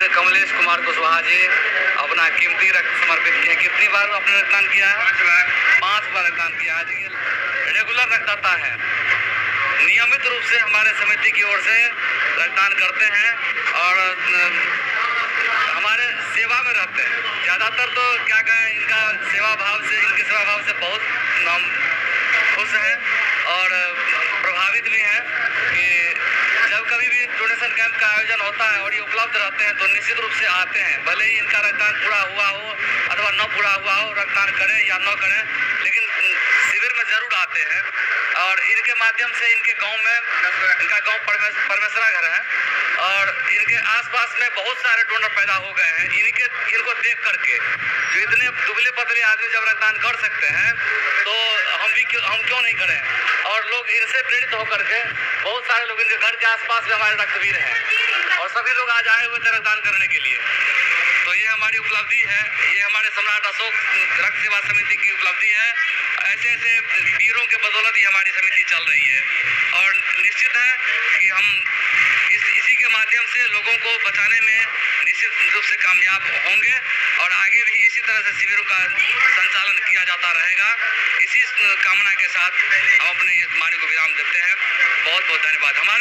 कमलेश कुमार कुशवाहा जी अपना कीमती रक्त समर्पित किए। कितनी बार आपने रक्तदान किया है? 5 बार रक्तदान किया है। ये रेगुलर रक्तदाता है, नियमित रूप से हमारे समिति की ओर से रक्तदान करते हैं और हमारे सेवा में रहते हैं। ज़्यादातर तो क्या कहें, इनके सेवा भाव से बहुत नाम खुश हैं और प्रभावित भी हैं कि जब कभी भी डोनेशन कैंप का आयोजन होता है और ये उपलब्ध रहते हैं तो निश्चित रूप से आते हैं। भले ही इनका रक्तदान पूरा हुआ हो अथवा न पूरा हुआ हो, रक्तदान करें या न करें, लेकिन शिविर में जरूर आते हैं। और इनके माध्यम से इनके गांव में, इनका गांव परमेश्वरा घर है और इनके आसपास में बहुत सारे डोनर पैदा हो गए हैं। इनको देख करके जो इतने दुबले पतले आदमी जब रक्तदान कर सकते हैं तो हम क्यों नहीं करें। और लोग इनसे प्रेरित होकर के बहुत सारे लोग इनके घर के आसपास में हमारे रक्तवीर हैं और सभी लोग आज आए हुए थे रक्तदान करने के लिए। तो ये हमारी उपलब्धि है, ये हमारे सम्राट अशोक रक्त सेवा समिति की उपलब्धि है। ऐसे ऐसे वीरों के बदौलत ही हमारी समिति चल रही है और निश्चित है कि हम इसी के माध्यम से लोगों को बचाने में निश्चित रूप से कामयाब होंगे और आगे भी इसी तरह से शिविरों का संचालन किया जाता रहेगा। इसी कामना के साथ हम अपने इस वाणी को विराम देते हैं। बहुत बहुत धन्यवाद। हमारे